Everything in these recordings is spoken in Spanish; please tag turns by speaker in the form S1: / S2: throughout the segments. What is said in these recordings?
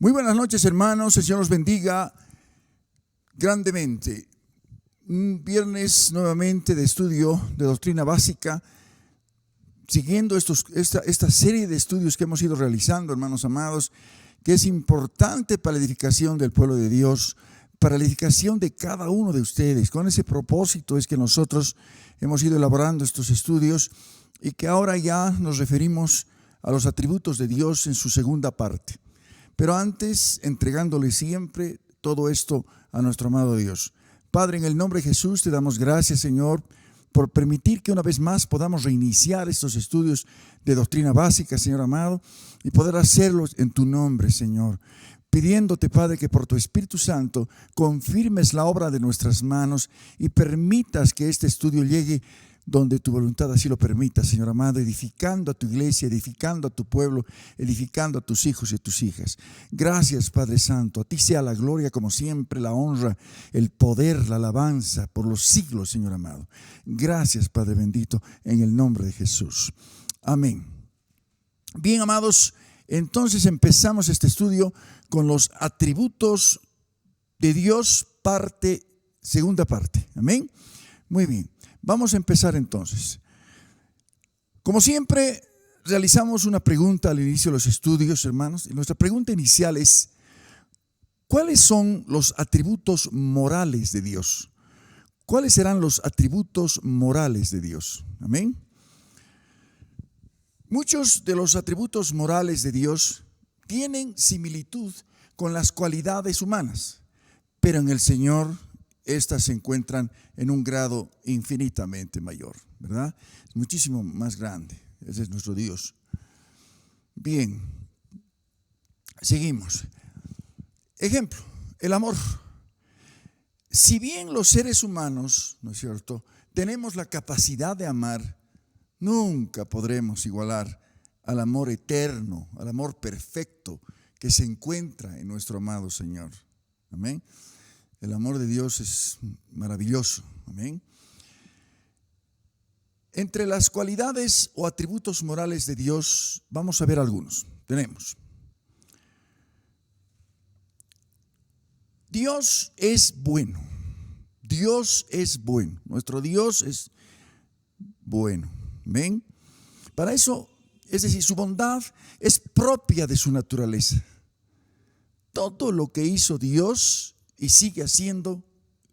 S1: Muy buenas noches, hermanos. El Señor los bendiga grandemente. Un viernes nuevamente de estudio de doctrina básica, siguiendo esta serie de estudios que hemos ido realizando, hermanos amados, que es importante para la edificación del pueblo de Dios, para la edificación de cada uno de ustedes. Con ese propósito es que nosotros hemos ido elaborando estos estudios y que ahora ya nos referimos a los atributos de Dios en su segunda parte. Pero antes, entregándole siempre todo esto a nuestro amado Dios. Padre, en el nombre de Jesús te damos gracias, Señor, por permitir que una vez más podamos reiniciar estos estudios de doctrina básica, Señor amado, y poder hacerlos en tu nombre, Señor. Pidiéndote, Padre, que por tu Espíritu Santo confirmes la obra de nuestras manos y permitas que este estudio llegue donde tu voluntad así lo permita, Señor amado, edificando a tu iglesia, edificando a tu pueblo, edificando a tus hijos y a tus hijas. Gracias, Padre Santo. A ti sea la gloria como siempre, la honra, el poder, la alabanza por los siglos, Señor amado. Gracias, Padre bendito, en el nombre de Jesús. Amén. Bien, amados, entonces empezamos este estudio con los atributos de Dios, segunda parte. Amén. Muy bien. Vamos a empezar entonces. Como siempre, realizamos una pregunta al inicio de los estudios, hermanos. Y nuestra pregunta inicial es: ¿cuáles son los atributos morales de Dios? ¿Cuáles serán los atributos morales de Dios? Amén. Muchos de los atributos morales de Dios tienen similitud con las cualidades humanas, pero en el Señor estas se encuentran en un grado infinitamente mayor, ¿verdad? Muchísimo más grande. Ese es nuestro Dios. Bien, seguimos. Ejemplo, el amor. Si bien los seres humanos, ¿no es cierto?, tenemos la capacidad de amar, nunca podremos igualar al amor eterno, al amor perfecto que se encuentra en nuestro amado Señor. Amén. El amor de Dios es maravilloso. Amén. Entre las cualidades o atributos morales de Dios, vamos a ver algunos. Tenemos: Dios es bueno. Dios es bueno. Nuestro Dios es bueno. Amén. Para eso, es decir, su bondad es propia de su naturaleza. Todo lo que hizo Dios y sigue haciendo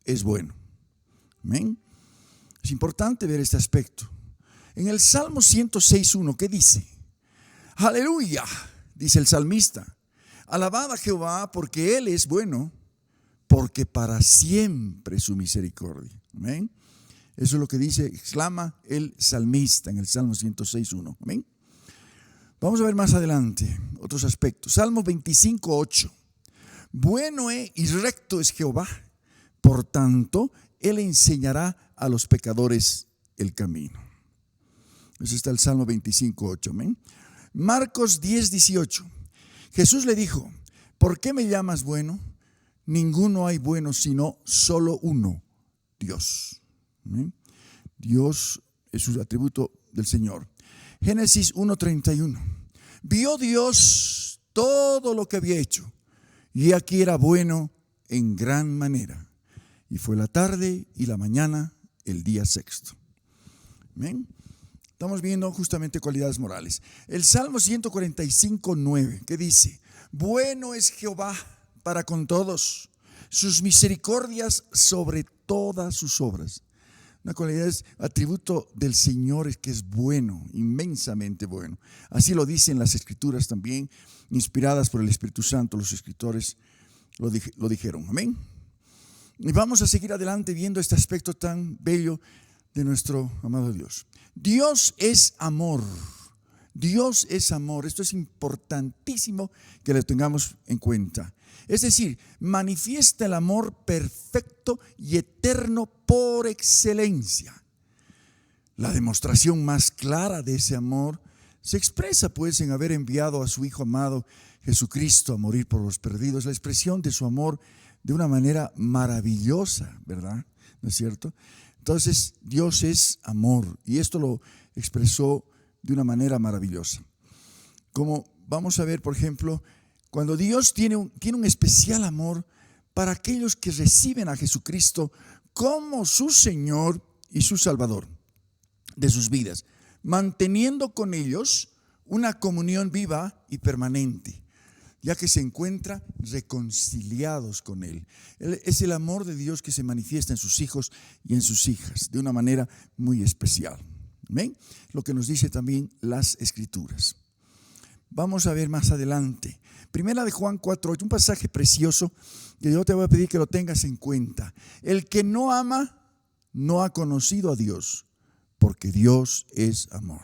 S1: es bueno. Amén. Es importante ver este aspecto. En el Salmo 106:1, ¿qué dice? Aleluya, dice el salmista. Alabad a Jehová porque Él es bueno, porque para siempre su misericordia. Amén. Eso es lo que dice, exclama el salmista en el Salmo 106:1. Amén. Vamos a ver más adelante otros aspectos. Salmo 25:8. Bueno y recto es Jehová, por tanto, Él enseñará a los pecadores el camino. Eso está el Salmo 25:8. Amén. Marcos 10:18. Jesús le dijo: ¿por qué me llamas bueno? Ninguno hay bueno sino solo uno, Dios. Amén. Dios es un atributo del Señor. Génesis 1:31. Vio Dios todo lo que había hecho, y aquí era bueno en gran manera. Y fue la tarde y la mañana, el día sexto. Amén. Estamos viendo justamente cualidades morales. El Salmo 145:9, que dice: bueno es Jehová para con todos, sus misericordias sobre todas sus obras. Una cualidad es atributo del Señor, es que es bueno, inmensamente bueno. Así lo dicen las Escrituras también, inspiradas por el Espíritu Santo. Los escritores lo dijeron. Amén. Y vamos a seguir adelante viendo este aspecto tan bello de nuestro amado Dios. Dios es amor. Dios es amor. Esto es importantísimo que lo tengamos en cuenta. Es decir, manifiesta el amor perfecto y eterno por excelencia. La demostración más clara de ese amor se expresa pues en haber enviado a su Hijo amado Jesucristo a morir por los perdidos. La expresión de su amor de una manera maravillosa, ¿verdad? ¿No es cierto? Entonces, Dios es amor, y esto lo expresó de una manera maravillosa. Como vamos a ver, por ejemplo, Cuando Dios tiene un especial amor para aquellos que reciben a Jesucristo como su Señor y su Salvador de sus vidas, manteniendo con ellos una comunión viva y permanente, ya que se encuentran reconciliados con Él. Es el amor de Dios que se manifiesta en sus hijos y en sus hijas de una manera muy especial. ¿Ven? Lo que nos dice también las Escrituras. Vamos a ver más adelante. Primera de Juan 4:8, un pasaje precioso que yo te voy a pedir que lo tengas en cuenta. El que no ama no ha conocido a Dios, porque Dios es amor.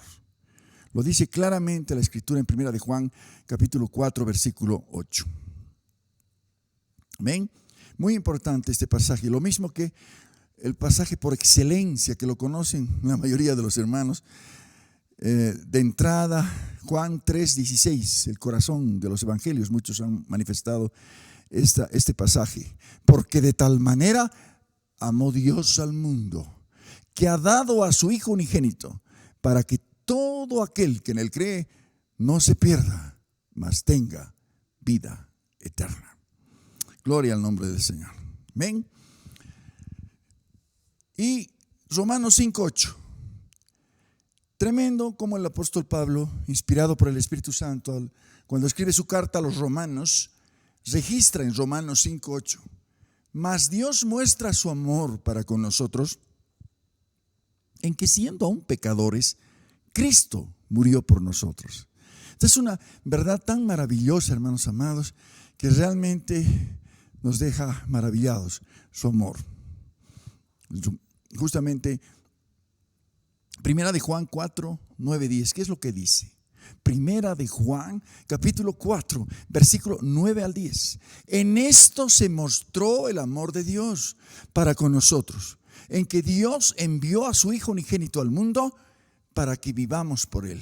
S1: Lo dice claramente la Escritura en Primera de Juan, capítulo 4, versículo 8. ¿Ven? Muy importante este pasaje. Lo mismo que el pasaje por excelencia, que lo conocen la mayoría de los hermanos. De entrada, Juan 3:16, el corazón de los evangelios. Muchos han manifestado este pasaje. Porque de tal manera amó Dios al mundo, que ha dado a su Hijo unigénito, para que todo aquel que en Él cree no se pierda, mas tenga vida eterna. Gloria al nombre del Señor. ¿Ven? Y Romanos 5:8. Tremendo como el apóstol Pablo, inspirado por el Espíritu Santo, cuando escribe su carta a los romanos, registra en Romanos 5:8. Mas Dios muestra su amor para con nosotros en que, siendo aún pecadores, Cristo murió por nosotros. Esta es una verdad tan maravillosa, hermanos amados, que realmente nos deja maravillados, su amor. Justamente, Primera de Juan 4, 9, 10, ¿qué es lo que dice? Primera de Juan, capítulo 4, versículo 9 al 10. En esto se mostró el amor de Dios para con nosotros, en que Dios envió a su Hijo unigénito al mundo para que vivamos por Él.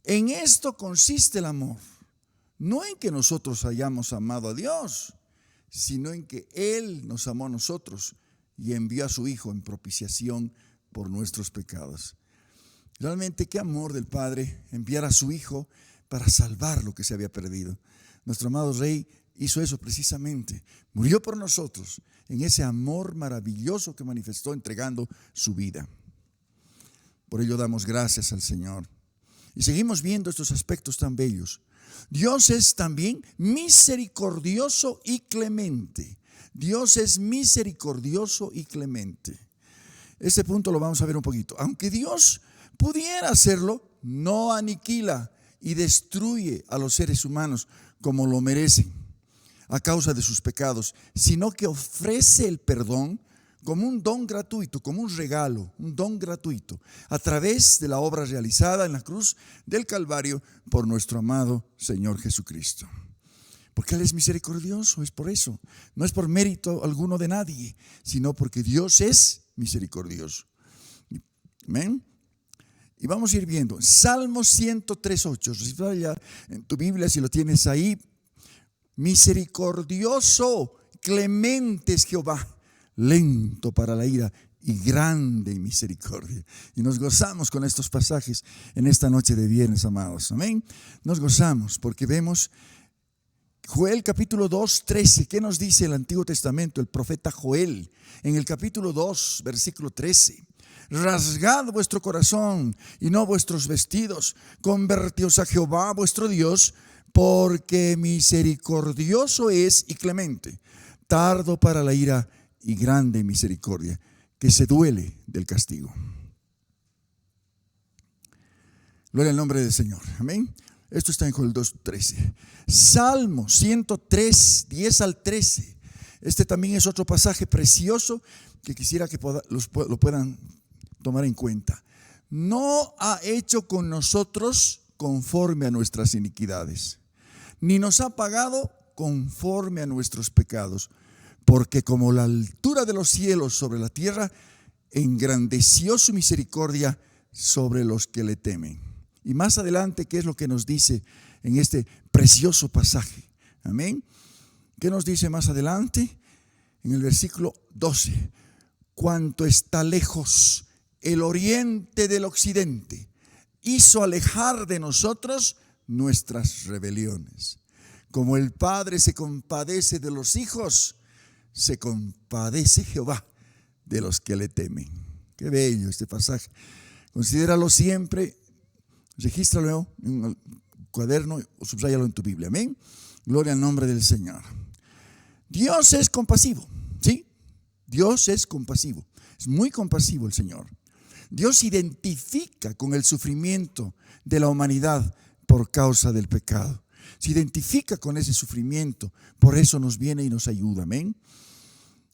S1: En esto consiste el amor, no en que nosotros hayamos amado a Dios, sino en que Él nos amó a nosotros y envió a su Hijo en propiciación por nuestros pecados. Realmente qué amor del Padre enviar a su Hijo para salvar lo que se había perdido. Nuestro amado Rey hizo eso precisamente. Murió por nosotros en ese amor maravilloso que manifestó entregando su vida. Por ello damos gracias al Señor. Y seguimos viendo estos aspectos tan bellos. Dios es también misericordioso y clemente. Dios es misericordioso y clemente. Este punto lo vamos a ver un poquito. Aunque Dios pudiera hacerlo, no aniquila y destruye a los seres humanos como lo merecen a causa de sus pecados, sino que ofrece el perdón como un don gratuito, como un regalo, un don gratuito, a través de la obra realizada en la cruz del Calvario por nuestro amado Señor Jesucristo. Porque Él es misericordioso, es por eso. No es por mérito alguno de nadie, sino porque Dios es misericordioso. Amén. Y vamos a ir viendo Salmo 103:8. Recita ya en tu Biblia si lo tienes ahí. Misericordioso, clemente es Jehová, lento para la ira y grande en misericordia. Y nos gozamos con estos pasajes en esta noche de viernes, amados. Amén. Nos gozamos porque vemos Joel capítulo 2, 13. ¿Qué nos dice el Antiguo Testamento? El profeta Joel en el capítulo 2, versículo 13. Rasgad vuestro corazón y no vuestros vestidos, convertíos a Jehová vuestro Dios, porque misericordioso es y clemente, tardo para la ira y grande en misericordia, que se duele del castigo. Gloria al nombre del Señor. Amén. Esto está en Joel 2:13. Salmo 103, 10 al 13. Este también es otro pasaje precioso que quisiera que lo puedan tomar en cuenta. No ha hecho con nosotros conforme a nuestras iniquidades, ni nos ha pagado conforme a nuestros pecados, porque como la altura de los cielos sobre la tierra, engrandeció su misericordia sobre los que le temen. Y más adelante, ¿qué es lo que nos dice en este precioso pasaje? Amén. ¿Qué nos dice más adelante? En el versículo 12. Cuanto está lejos el oriente del occidente, hizo alejar de nosotros nuestras rebeliones. Como el Padre se compadece de los hijos, se compadece Jehová de los que le temen. Qué bello este pasaje. Considéralo siempre, regístralo en un cuaderno o subráyalo en tu Biblia. Amén. Gloria al nombre del Señor. Dios es compasivo, ¿sí? Dios es compasivo. Es muy compasivo el Señor. Dios se identifica con el sufrimiento de la humanidad por causa del pecado. Se identifica con ese sufrimiento, por eso nos viene y nos ayuda. Amén.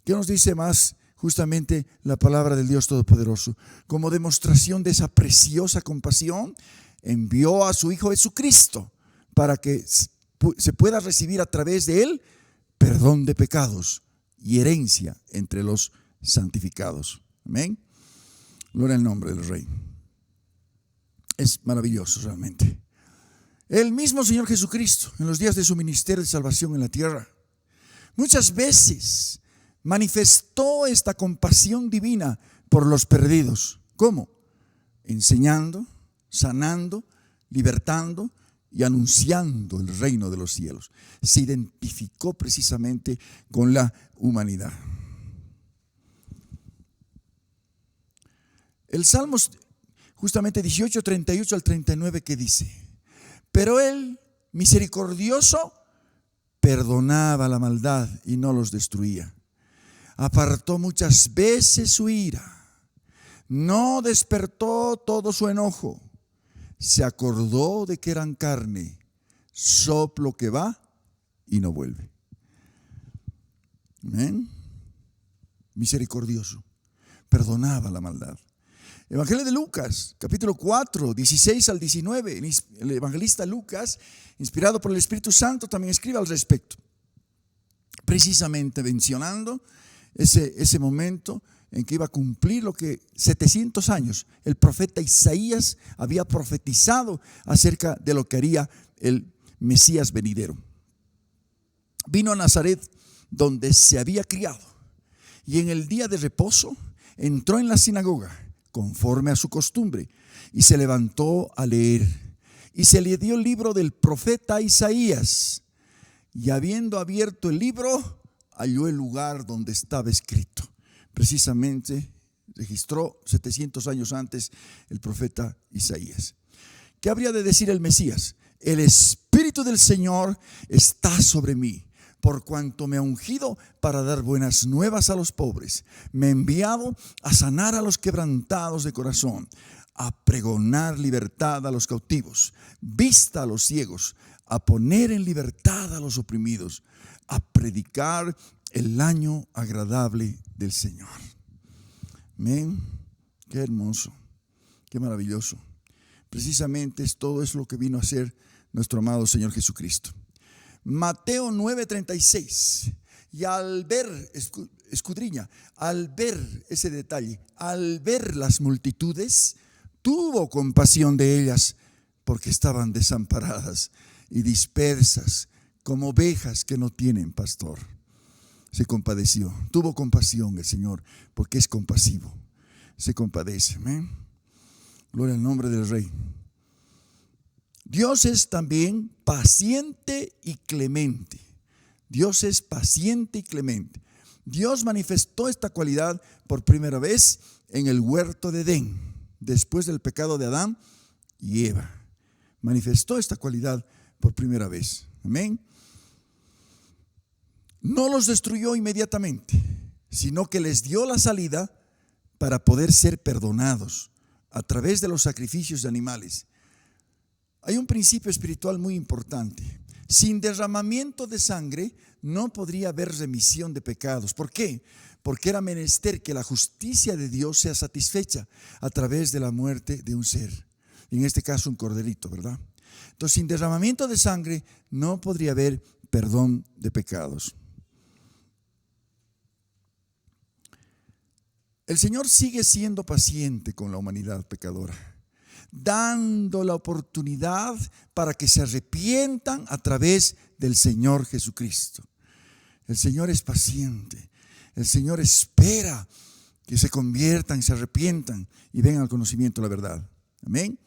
S1: ¿Qué nos dice más justamente la palabra del Dios Todopoderoso? Como demostración de esa preciosa compasión, envió a su Hijo Jesucristo para que se pueda recibir a través de él perdón de pecados y herencia entre los santificados. Amén. Gloria al nombre del Rey. Es maravilloso realmente. El mismo Señor Jesucristo, en los días de su ministerio de salvación en la tierra, muchas veces manifestó esta compasión divina por los perdidos. ¿Cómo? Enseñando, sanando, libertando y anunciando el reino de los cielos. Se identificó precisamente con la humanidad. El Salmos justamente 18, 38 al 39 que dice: pero él, misericordioso, perdonaba la maldad y no los destruía. Apartó muchas veces su ira, no despertó todo su enojo. Se acordó de que eran carne, soplo que va y no vuelve. Amén. Misericordioso, perdonaba la maldad. Evangelio de Lucas, capítulo 4, 16 al 19. El evangelista Lucas, inspirado por el Espíritu Santo, también escribe al respecto. Precisamente mencionando ese momento en que iba a cumplir lo que 700 años el profeta Isaías había profetizado acerca de lo que haría el Mesías venidero. Vino a Nazaret, donde se había criado, y en el día de reposo entró en la sinagoga conforme a su costumbre, y se levantó a leer, y se le dio el libro del profeta Isaías, y habiendo abierto el libro, halló el lugar donde estaba escrito. Precisamente registró 700 años antes el profeta Isaías. ¿Qué habría de decir el Mesías? El Espíritu del Señor está sobre mí, por cuanto me ha ungido para dar buenas nuevas a los pobres. Me ha enviado a sanar a los quebrantados de corazón, a pregonar libertad a los cautivos, vista a los ciegos, a poner en libertad a los oprimidos, a predicar el año agradable del Señor. Amén. Qué hermoso, qué maravilloso. Precisamente todo es lo que vino a hacer nuestro amado Señor Jesucristo. Mateo 9:36. Y al ver, escudriña, al ver ese detalle, al ver las multitudes, tuvo compasión de ellas, porque estaban desamparadas y dispersas como ovejas que no tienen pastor. Se compadeció, tuvo compasión el Señor, porque es compasivo. Se compadece. Amén. Gloria al nombre del Rey. Dios es también paciente y clemente. Dios es paciente y clemente. Dios manifestó esta cualidad por primera vez en el huerto de Edén, después del pecado de Adán y Eva. Manifestó esta cualidad por primera vez. Amén. No los destruyó inmediatamente, sino que les dio la salida para poder ser perdonados a través de los sacrificios de animales. Hay un principio espiritual muy importante. Sin derramamiento de sangre no podría haber remisión de pecados. ¿Por qué? Porque era menester que la justicia de Dios sea satisfecha a través de la muerte de un ser. En este caso un corderito, ¿verdad? Entonces, sin derramamiento de sangre no podría haber perdón de pecados. El Señor sigue siendo paciente con la humanidad pecadora, dando la oportunidad para que se arrepientan a través del Señor Jesucristo. El Señor es paciente. El Señor espera que se conviertan, se arrepientan y vengan al conocimiento de la verdad. Amén.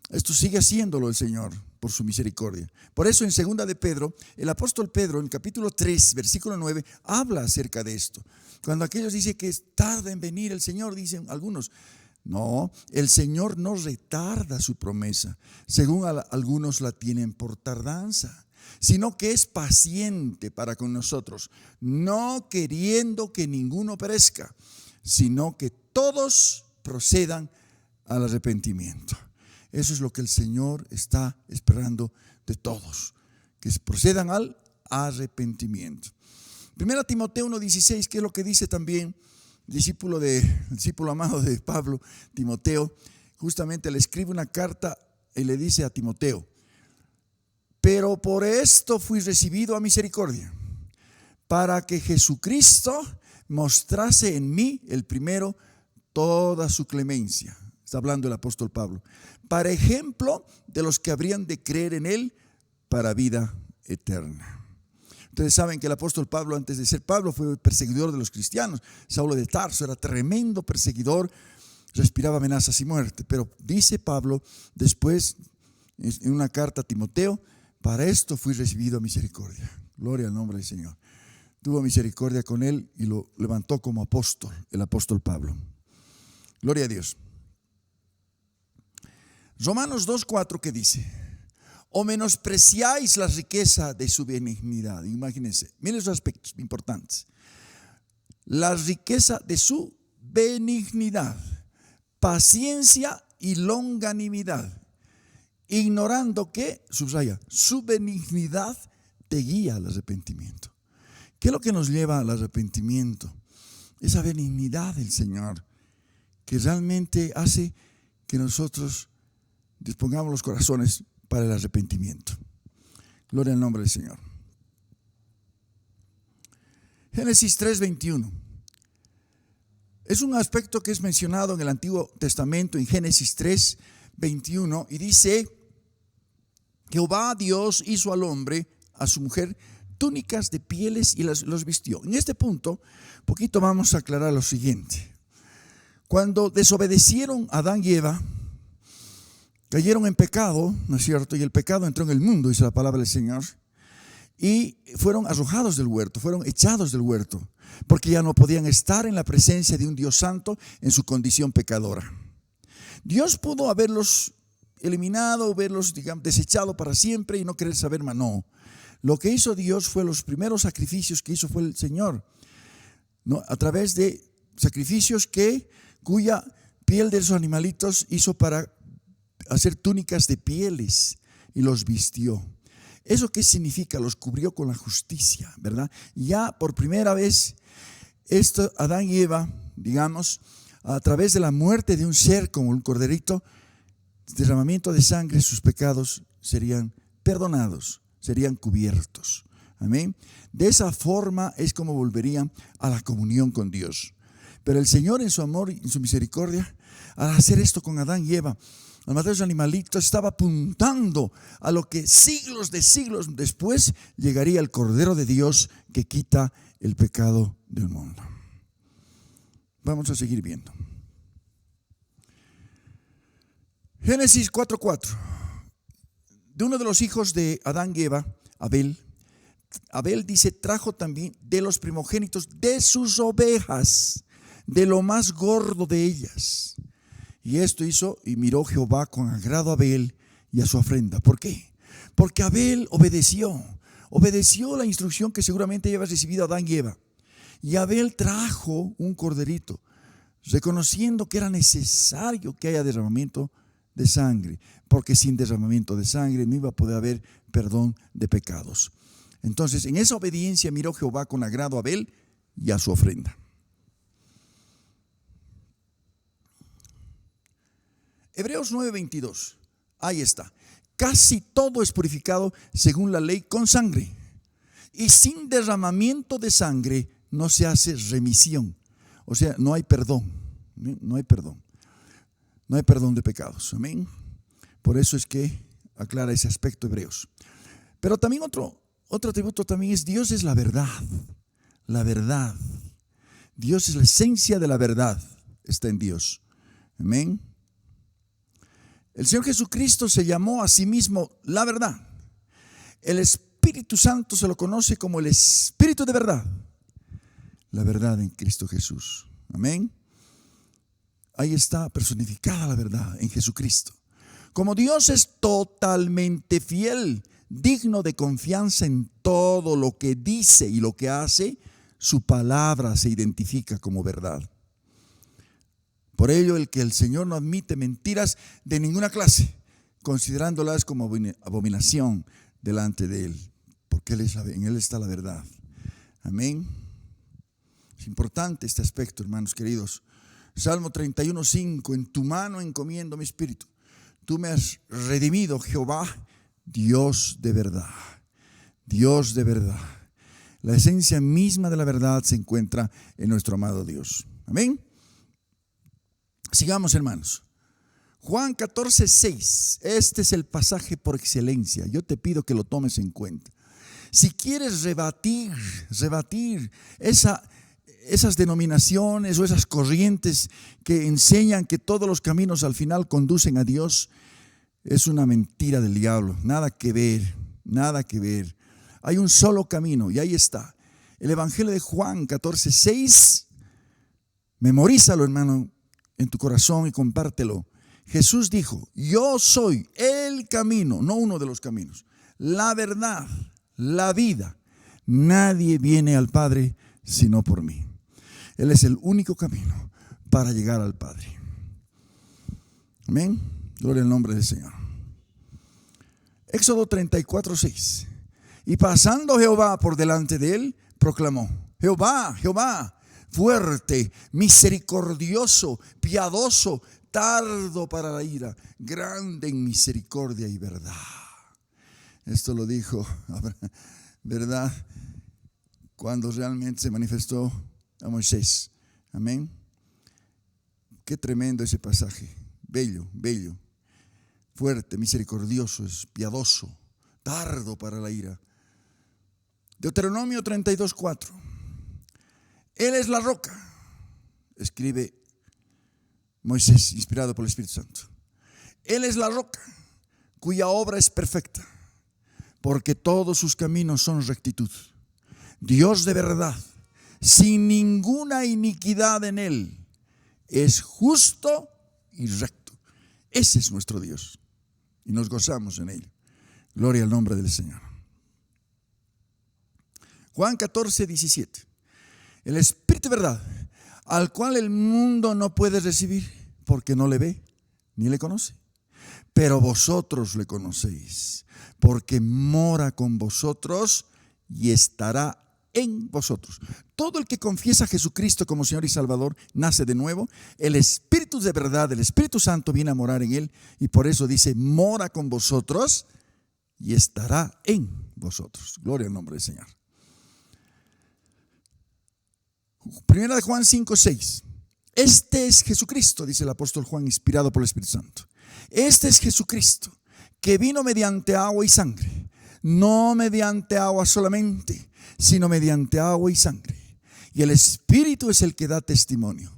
S1: Esto sigue haciéndolo el Señor. por su misericordia. Por eso en 2 de Pedro, el apóstol Pedro en capítulo 3, versículo 9, habla acerca de esto. Cuando aquellos dicen que tarda en venir el Señor, dicen algunos, no, el Señor no retarda su promesa, según algunos la tienen por tardanza, sino que es paciente para con nosotros, no queriendo que ninguno perezca, sino que todos procedan al arrepentimiento. Eso es lo que el Señor está esperando de todos, que procedan al arrepentimiento. 1 Timoteo 1:16, que es lo que dice también el discípulo amado de Pablo, Timoteo. Justamente le escribe una carta y le dice a Timoteo: pero por esto fui recibido a misericordia, para que Jesucristo mostrase en mí el primero toda su clemencia. Está hablando el apóstol Pablo, para ejemplo de los que habrían de creer en él para vida eterna. Ustedes saben que el apóstol Pablo, antes de ser Pablo, fue perseguidor de los cristianos. Saulo de Tarso era tremendo perseguidor, respiraba amenazas y muerte. Pero dice Pablo después en una carta a Timoteo: para esto fui recibido a misericordia. Gloria al nombre del Señor. Tuvo misericordia con él y lo levantó como apóstol, el apóstol Pablo. Gloria a Dios. Romanos 2:4, ¿qué dice? O menospreciáis la riqueza de su benignidad. Imagínense, miren los aspectos importantes. La riqueza de su benignidad, paciencia y longanimidad, ignorando que, subraya, su benignidad te guía al arrepentimiento. ¿Qué es lo que nos lleva al arrepentimiento? Esa benignidad del Señor, que realmente hace que nosotros dispongamos los corazones para el arrepentimiento. Gloria al nombre del Señor. Génesis 3:21 es un aspecto que es mencionado en el Antiguo Testamento, en Génesis 3:21, y dice: Jehová Dios hizo al hombre, a su mujer, túnicas de pieles y los vistió. En este punto, poquito vamos a aclarar lo siguiente. Cuando desobedecieron Adán y Eva, cayeron en pecado, ¿no es cierto? Y el pecado entró en el mundo, dice la palabra del Señor, y fueron arrojados del huerto, fueron echados del huerto, porque ya no podían estar en la presencia de un Dios santo en su condición pecadora. Dios pudo haberlos eliminado, haberlos, digamos, desechado para siempre y no querer saber más. No. Lo que hizo Dios fue, los primeros sacrificios que hizo fue el Señor, ¿no? A través de sacrificios cuya piel de esos animalitos hizo para hacer túnicas de pieles y los vistió. ¿Eso qué significa? Los cubrió con la justicia, ¿verdad? Ya por primera vez, Adán y Eva, digamos, a través de la muerte de un ser como un corderito, derramamiento de sangre, sus pecados serían perdonados, serían cubiertos. Amén. De esa forma es como volverían a la comunión con Dios. Pero el Señor, en su amor y en su misericordia, al hacer esto con Adán y Eva, al matar a los animalitos, estaba apuntando a lo que siglos de siglos después llegaría el Cordero de Dios que quita el pecado del mundo. Vamos a seguir viendo. Génesis 4:4. De uno de los hijos de Adán y Eva, Abel dice: trajo también de los primogénitos de sus ovejas, de lo más gordo de ellas. Y esto hizo, y miró Jehová con agrado a Abel y a su ofrenda. ¿Por qué? Porque Abel obedeció la instrucción que seguramente había recibido Adán y Eva. Y Abel trajo un corderito, reconociendo que era necesario que haya derramamiento de sangre, porque sin derramamiento de sangre no iba a poder haber perdón de pecados. Entonces, en esa obediencia miró Jehová con agrado a Abel y a su ofrenda. Hebreos 9:22, ahí está. Casi todo es purificado según la ley con sangre, y sin derramamiento de sangre no se hace remisión. O sea, no hay perdón, no hay perdón de pecados. Amén. Por eso es que aclara ese aspecto Hebreos. Pero también otro atributo también es: Dios es la verdad. La verdad. Dios es la esencia de la verdad, está en Dios. Amén. El Señor Jesucristo se llamó a sí mismo la verdad. El Espíritu Santo se lo conoce como el Espíritu de verdad. La verdad en Cristo Jesús. Amén. Ahí está personificada la verdad en Jesucristo. Como Dios es totalmente fiel, digno de confianza en todo lo que dice y lo que hace, su palabra se identifica como verdad. Por ello, el Señor no admite mentiras de ninguna clase, considerándolas como abominación delante de Él, porque en Él está la verdad. Amén. Es importante este aspecto, hermanos queridos. Salmo 31:5, en tu mano encomiendo mi espíritu. Tú me has redimido, Jehová, Dios de verdad. Dios de verdad. La esencia misma de la verdad se encuentra en nuestro amado Dios. Amén. Sigamos, hermanos. Juan 14:6. Este es el pasaje por excelencia. Yo te pido que lo tomes en cuenta. Si quieres rebatir esas denominaciones o esas corrientes que enseñan que todos los caminos al final conducen a Dios, es una mentira del diablo. Nada que ver, nada que ver. Hay un solo camino y ahí está. El Evangelio de Juan 14:6. Memorízalo, hermano, en tu corazón y compártelo. Jesús dijo: yo soy el camino, no uno de los caminos, la verdad, la vida. Nadie viene al Padre sino por mí. Él es el único camino para llegar al Padre. Amén. Gloria al nombre del Señor. Éxodo 34:6. Y pasando Jehová por delante de él, proclamó: Jehová, Jehová, fuerte, misericordioso, piadoso, tardo para la ira, grande en misericordia y verdad. Esto lo dijo, ¿verdad?, cuando realmente se manifestó a Moisés. Amén. Qué tremendo ese pasaje. Bello, bello. Fuerte, misericordioso, es piadoso, tardo para la ira. Deuteronomio 32:4. Él es la roca, escribe Moisés, inspirado por el Espíritu Santo. Él es la roca, cuya obra es perfecta, porque todos sus caminos son rectitud. Dios de verdad, sin ninguna iniquidad en él, es justo y recto. Ese es nuestro Dios y nos gozamos en él. Gloria al nombre del Señor. Juan 14:17. El Espíritu de verdad, al cual el mundo no puede recibir, porque no le ve ni le conoce. Pero vosotros le conocéis, porque mora con vosotros y estará en vosotros. Todo el que confiesa a Jesucristo como Señor y Salvador nace de nuevo. El Espíritu de verdad, el Espíritu Santo, viene a morar en él, y por eso dice: mora con vosotros y estará en vosotros. Gloria al nombre del Señor. Primera de Juan 5:6. Este es Jesucristo, dice el apóstol Juan, inspirado por el Espíritu Santo. Este es Jesucristo, que vino mediante agua y sangre, no mediante agua solamente, sino mediante agua y sangre. Y el Espíritu es el que da testimonio,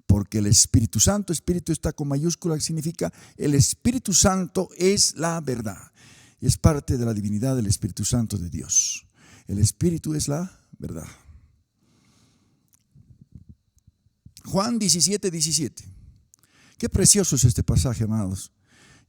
S1: porque el Espíritu Santo, Espíritu está con mayúscula, que significa el Espíritu Santo es la verdad. Y es parte de la divinidad del Espíritu Santo de Dios. El Espíritu es la verdad. Juan 17:17. Qué precioso es este pasaje, amados.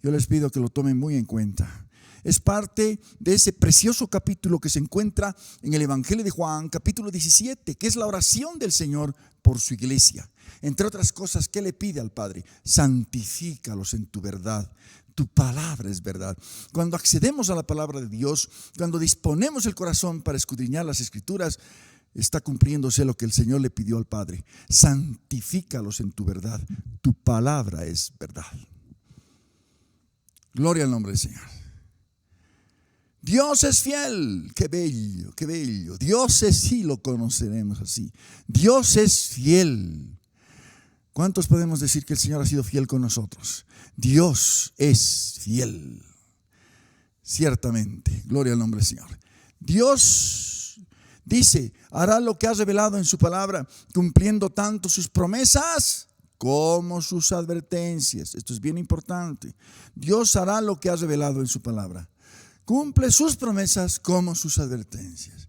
S1: Yo les pido que lo tomen muy en cuenta. Es parte de ese precioso capítulo que se encuentra en el Evangelio de Juan, capítulo 17, que es la oración del Señor por su iglesia. Entre otras cosas, ¿qué le pide al Padre? Santifícalos en tu verdad. Tu palabra es verdad. Cuando accedemos a la palabra de Dios, cuando disponemos el corazón para escudriñar las Escrituras, está cumpliéndose lo que el Señor le pidió al Padre: santifícalos en tu verdad. Tu palabra es verdad. Gloria al nombre del Señor. Dios es fiel. Qué bello, qué bello. Dios es, sí, lo conoceremos así. Dios es fiel. ¿Cuántos podemos decir que el Señor ha sido fiel con nosotros? Dios es fiel. Ciertamente. Gloria al nombre del Señor. Dios dice: hará lo que ha revelado en su palabra, cumpliendo tanto sus promesas como sus advertencias. Esto es bien importante. Dios hará lo que ha revelado en su palabra. Cumple sus promesas como sus advertencias.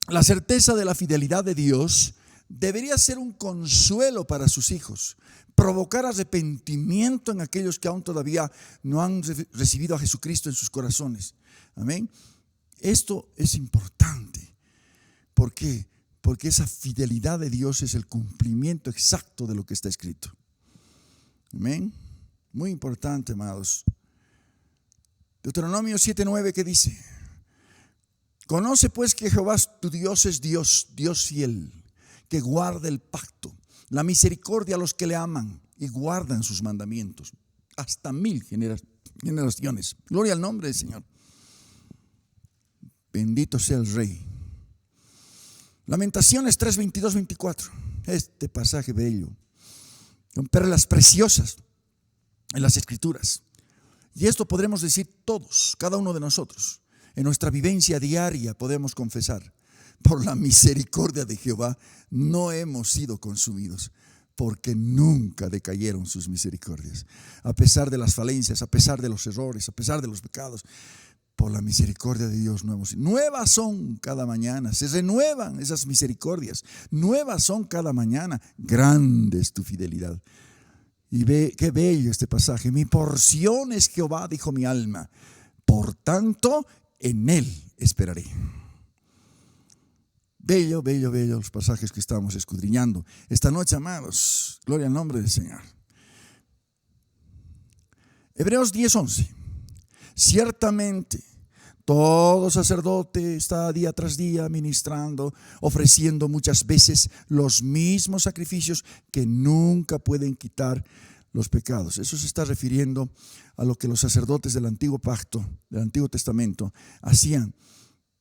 S1: La certeza de la fidelidad de Dios debería ser un consuelo para sus hijos, provocar arrepentimiento en aquellos que aún todavía no han recibido a Jesucristo en sus corazones. Amén. Esto es importante. ¿Por qué? Porque esa fidelidad de Dios es el cumplimiento exacto de lo que está escrito. Amén. Muy importante, amados. Deuteronomio 7:9, ¿qué dice? Conoce pues que Jehová tu Dios es Dios, Dios fiel, que guarda el pacto, la misericordia a los que le aman y guardan sus mandamientos, hasta 1000 generaciones. Gloria al nombre del Señor. Bendito sea el Rey. Lamentaciones 3:22-24. Este pasaje bello. Son perlas preciosas en las Escrituras. Y esto podremos decir todos, cada uno de nosotros. En nuestra vivencia diaria podemos confesar: por la misericordia de Jehová no hemos sido consumidos, porque nunca decayeron sus misericordias. A pesar de las falencias, a pesar de los errores, a pesar de los pecados, por la misericordia de Dios no hemos sido. Nuevas son cada mañana, se renuevan esas misericordias. Nuevas son cada mañana. Grande es tu fidelidad. Y ve qué bello este pasaje. Mi porción es Jehová, dijo mi alma. Por tanto, en él esperaré. Bello, bello, bello los pasajes que estamos escudriñando esta noche, amados. Gloria al nombre del Señor. Hebreos 10:11. Ciertamente, todo sacerdote está día tras día ministrando, ofreciendo muchas veces los mismos sacrificios que nunca pueden quitar los pecados. Eso se está refiriendo a lo que los sacerdotes del antiguo pacto, del Antiguo Testamento, hacían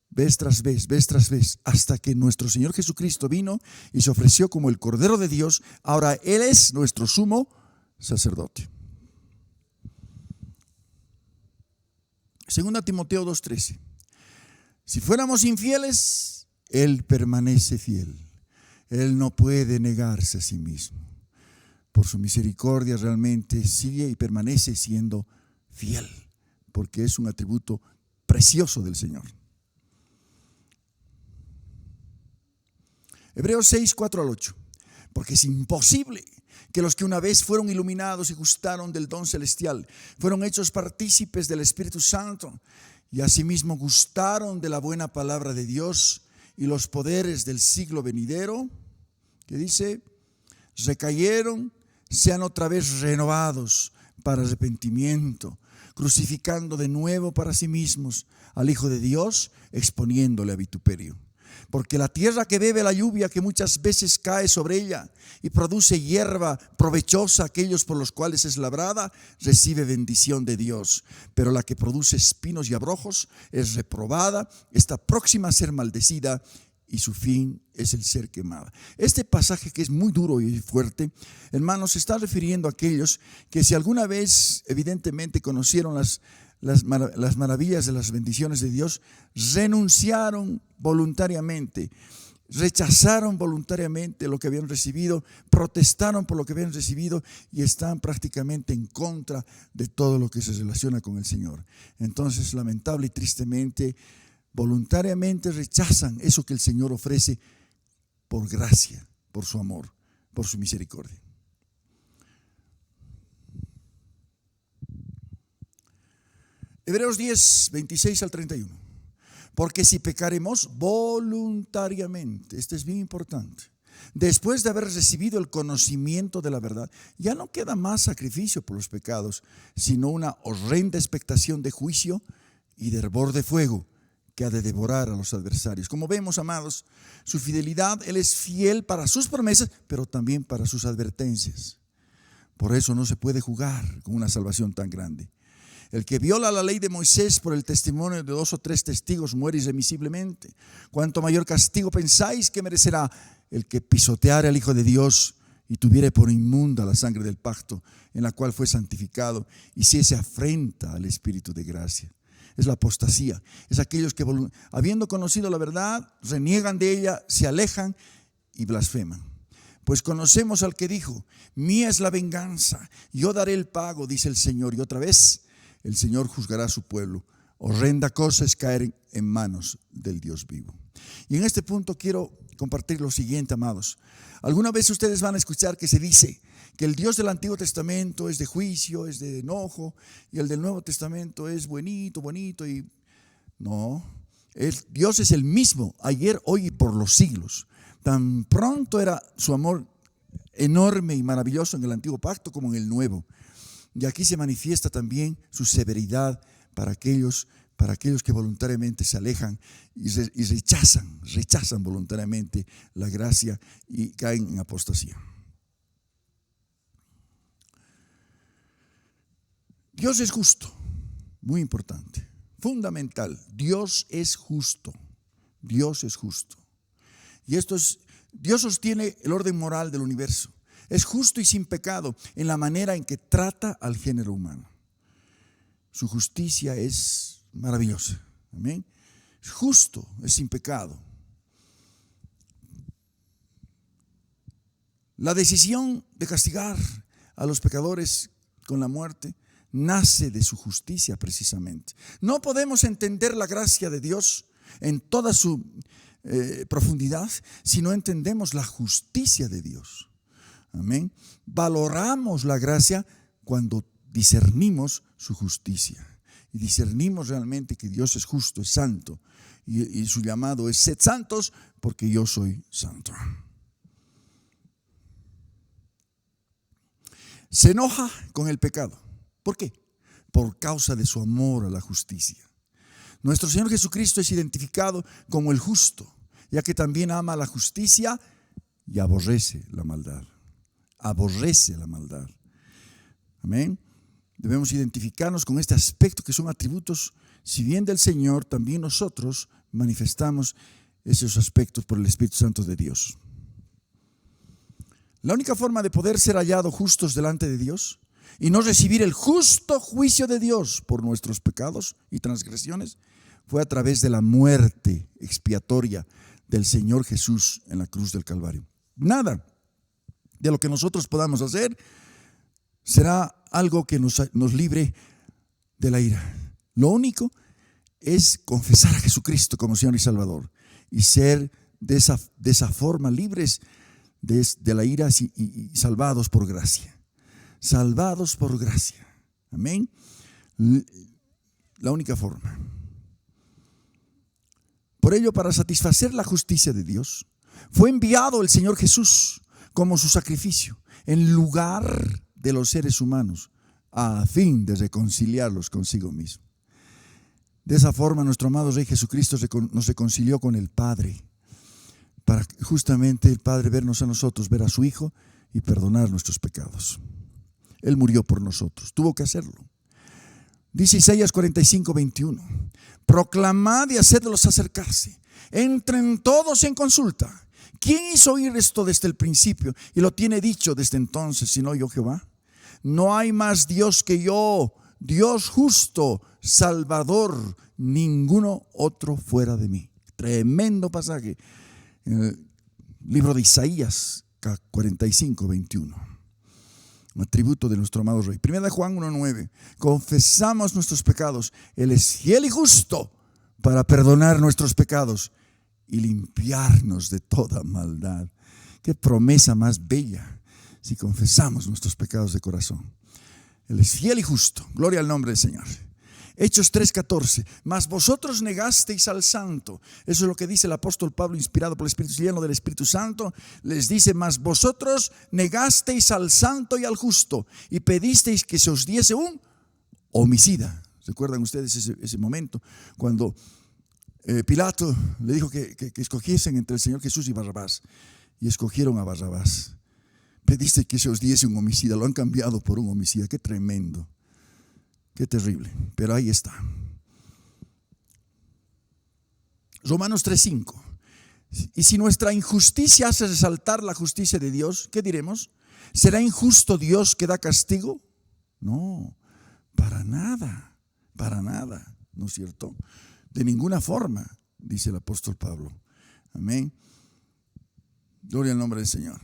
S1: vez tras vez, hasta que nuestro Señor Jesucristo vino y se ofreció como el Cordero de Dios. Ahora Él es nuestro sumo sacerdote. 2 Timoteo 2:13. Si fuéramos infieles, Él permanece fiel. Él no puede negarse a sí mismo. Por su misericordia realmente sigue y permanece siendo fiel, porque es un atributo precioso del Señor. Hebreos 6:4-8. Porque es imposible que los que una vez fueron iluminados y gustaron del don celestial, fueron hechos partícipes del Espíritu Santo y asimismo gustaron de la buena palabra de Dios y los poderes del siglo venidero, que dice, recayeron, sean otra vez renovados para arrepentimiento, crucificando de nuevo para sí mismos al Hijo de Dios, exponiéndole a vituperio. Porque la tierra que bebe la lluvia que muchas veces cae sobre ella y produce hierba provechosa a aquellos por los cuales es labrada, recibe bendición de Dios. Pero la que produce espinos y abrojos es reprobada, está próxima a ser maldecida y su fin es el ser quemada. Este pasaje, que es muy duro y fuerte, hermanos, se está refiriendo a aquellos que si alguna vez evidentemente conocieron las maravillas de las bendiciones de Dios, renunciaron voluntariamente, rechazaron voluntariamente lo que habían recibido, protestaron por lo que habían recibido y están prácticamente en contra de todo lo que se relaciona con el Señor. Entonces, lamentable y tristemente, voluntariamente rechazan eso que el Señor ofrece por gracia, por su amor, por su misericordia. Hebreos 10:26-31. Porque si pecaremos voluntariamente, esto es bien importante, después de haber recibido el conocimiento de la verdad, ya no queda más sacrificio por los pecados, sino una horrenda expectación de juicio y de hervor de fuego que ha de devorar a los adversarios. Como vemos, amados, su fidelidad, Él es fiel para sus promesas, pero también para sus advertencias. Por eso no se puede jugar con una salvación tan grande. El que viola la ley de Moisés por el testimonio de 2 o 3 testigos muere irremisiblemente. ¿Cuánto mayor castigo pensáis que merecerá el que pisoteare al Hijo de Dios y tuviere por inmunda la sangre del pacto en la cual fue santificado, y si se afrenta al Espíritu de gracia? Es la apostasía. Es aquellos que, habiendo conocido la verdad, reniegan de ella, se alejan y blasfeman. Pues conocemos al que dijo: mía es la venganza, yo daré el pago, dice el Señor. Y otra vez el Señor juzgará a su pueblo. Horrenda cosa es caer en manos del Dios vivo. Y en este punto quiero compartir lo siguiente, amados. Alguna vez ustedes van a escuchar que se dice que el Dios del Antiguo Testamento es de juicio, es de enojo, y el del Nuevo Testamento es bonito, y no, Dios es el mismo ayer, hoy y por los siglos. Tan pronto era su amor enorme y maravilloso en el Antiguo Pacto como en el Nuevo. Y aquí se manifiesta también su severidad para aquellos que voluntariamente se alejan y rechazan voluntariamente la gracia y caen en apostasía. Dios es justo, muy importante, fundamental. Dios es justo. Y Dios sostiene el orden moral del universo. Es justo y sin pecado en la manera en que trata al género humano. Su justicia es maravillosa. Amén. Es justo, es sin pecado. La decisión de castigar a los pecadores con la muerte nace de su justicia precisamente. No podemos entender la gracia de Dios en toda su profundidad si no entendemos la justicia de Dios. Amén. Valoramos la gracia cuando discernimos su justicia y discernimos realmente que Dios es justo, es santo, y su llamado es: sed santos porque yo soy santo. Se enoja con el pecado. ¿Por qué? Por causa de su amor a la justicia. Nuestro Señor Jesucristo es identificado como el justo, ya que también ama la justicia y aborrece la maldad. Amén. Debemos identificarnos con este aspecto, que son atributos, si bien del Señor, también nosotros manifestamos esos aspectos por el Espíritu Santo de Dios. La única forma de poder ser hallados justos delante de Dios y no recibir el justo juicio de Dios por nuestros pecados y transgresiones fue a través de la muerte expiatoria del Señor Jesús en la cruz del Calvario. Nada de lo que nosotros podamos hacer será algo que nos libre de la ira. Lo único es confesar a Jesucristo como Señor y Salvador y ser de esa forma libres de la ira y salvados por gracia. Salvados por gracia. Amén. La única forma. Por ello, para satisfacer la justicia de Dios, fue enviado el Señor Jesús como su sacrificio en lugar de los seres humanos, a fin de reconciliarlos consigo mismo. De esa forma, nuestro amado Rey Jesucristo nos reconcilió con el Padre, para justamente el Padre vernos a nosotros, ver a su Hijo y perdonar nuestros pecados. Él murió por nosotros, tuvo que hacerlo. Dice Isaías 45:21: proclamad y hacedlos acercarse, entren todos en consulta. ¿Quién hizo oír esto desde el principio y lo tiene dicho desde entonces, sino yo, Jehová? No hay más Dios que yo, Dios justo, Salvador, ninguno otro fuera de mí. Tremendo pasaje en el libro de Isaías 45:21. Un atributo de nuestro amado Rey. Primera de Juan 1:9. Confesamos nuestros pecados. Él es fiel y justo para perdonar nuestros pecados y limpiarnos de toda maldad. Qué promesa más bella si confesamos nuestros pecados de corazón. Él es fiel y justo. Gloria al nombre del Señor. Hechos 3:14. Mas vosotros negasteis al Santo. Eso es lo que dice el apóstol Pablo, inspirado por el Espíritu, lleno del Espíritu Santo. Les dice: mas vosotros negasteis al Santo y al Justo y pedisteis que se os diese un homicida. ¿Recuerdan ustedes ese momento cuando Pilato le dijo que escogiesen entre el Señor Jesús y Barrabás? Y escogieron a Barrabás. Pediste que se os diese un homicida. Lo han cambiado por un homicida. Qué tremendo. Qué terrible, pero ahí está. Romanos 3:5. Y si nuestra injusticia hace resaltar la justicia de Dios, ¿qué diremos? ¿Será injusto Dios que da castigo? No, para nada, ¿no es cierto? De ninguna forma, dice el apóstol Pablo. Amén. Gloria al nombre del Señor.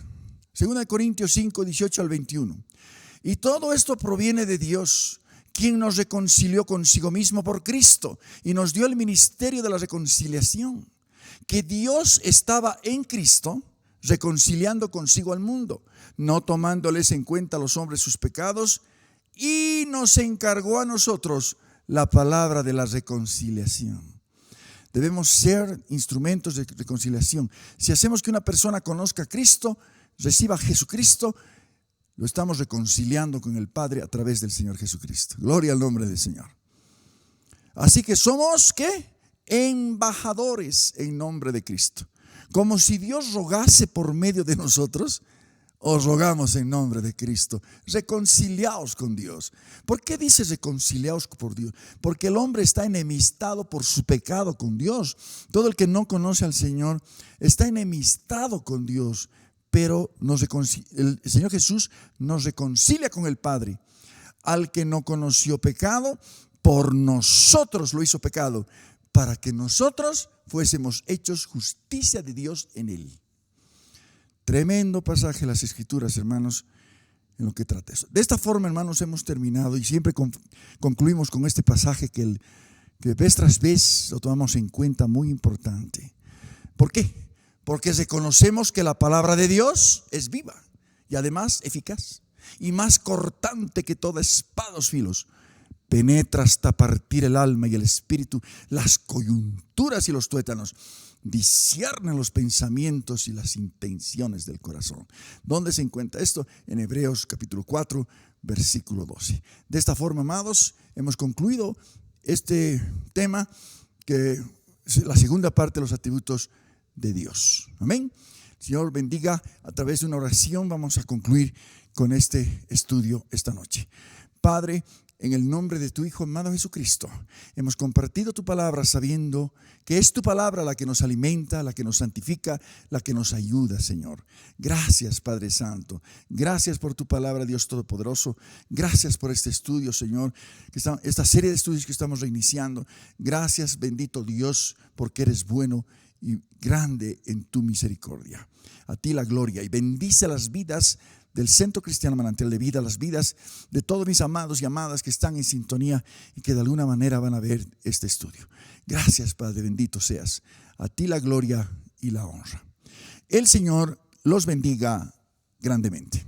S1: 2 Corintios 5, 18 al 21. Y todo esto proviene de Dios, quien nos reconcilió consigo mismo por Cristo y nos dio el ministerio de la reconciliación. Que Dios estaba en Cristo reconciliando consigo al mundo, no tomándoles en cuenta a los hombres sus pecados, y nos encargó a nosotros la palabra de la reconciliación. Debemos ser instrumentos de reconciliación. Si hacemos que una persona conozca a Cristo, reciba a Jesucristo, lo estamos reconciliando con el Padre a través del Señor Jesucristo. Gloria al nombre del Señor. Así que somos, ¿qué? Embajadores en nombre de Cristo. Como si Dios rogase por medio de nosotros, os rogamos en nombre de Cristo. Reconciliaos con Dios. ¿Por qué dice reconciliaos por Dios? Porque el hombre está enemistado por su pecado con Dios. Todo el que no conoce al Señor está enemistado con Dios. Pero el Señor Jesús nos reconcilia con el Padre. Al que no conoció pecado, por nosotros lo hizo pecado, para que nosotros fuésemos hechos justicia de Dios en él. Tremendo pasaje de las Escrituras, hermanos, en lo que trata eso. De esta forma, hermanos, hemos terminado y siempre concluimos con este pasaje que vez tras vez lo tomamos en cuenta, muy importante. ¿Por qué? Porque reconocemos que la palabra de Dios es viva y además eficaz y más cortante que toda espada de dos filos. Penetra hasta partir el alma y el espíritu, las coyunturas y los tuétanos. Discierne los pensamientos y las intenciones del corazón. ¿Dónde se encuentra esto? En Hebreos capítulo 4, versículo 12. De esta forma, amados, hemos concluido este tema, que es la segunda parte de los atributos de Dios. Amén. El Señor bendiga. A través de una oración vamos a concluir con este estudio esta noche. Padre, en el nombre de tu Hijo amado Jesucristo, hemos compartido tu palabra sabiendo que es tu palabra la que nos alimenta, la que nos santifica, la que nos ayuda, Señor. Gracias, Padre Santo. Gracias por tu palabra, Dios Todopoderoso. Gracias por este estudio, Señor, esta serie de estudios que estamos reiniciando. Gracias, bendito Dios, porque eres bueno y grande en tu misericordia. A ti la gloria, y bendice las vidas del Centro Cristiano Manantial de Vida, las vidas de todos mis amados y amadas que están en sintonía y que de alguna manera van a ver este estudio. Gracias, Padre, bendito seas. A ti la gloria y la honra. El Señor los bendiga grandemente.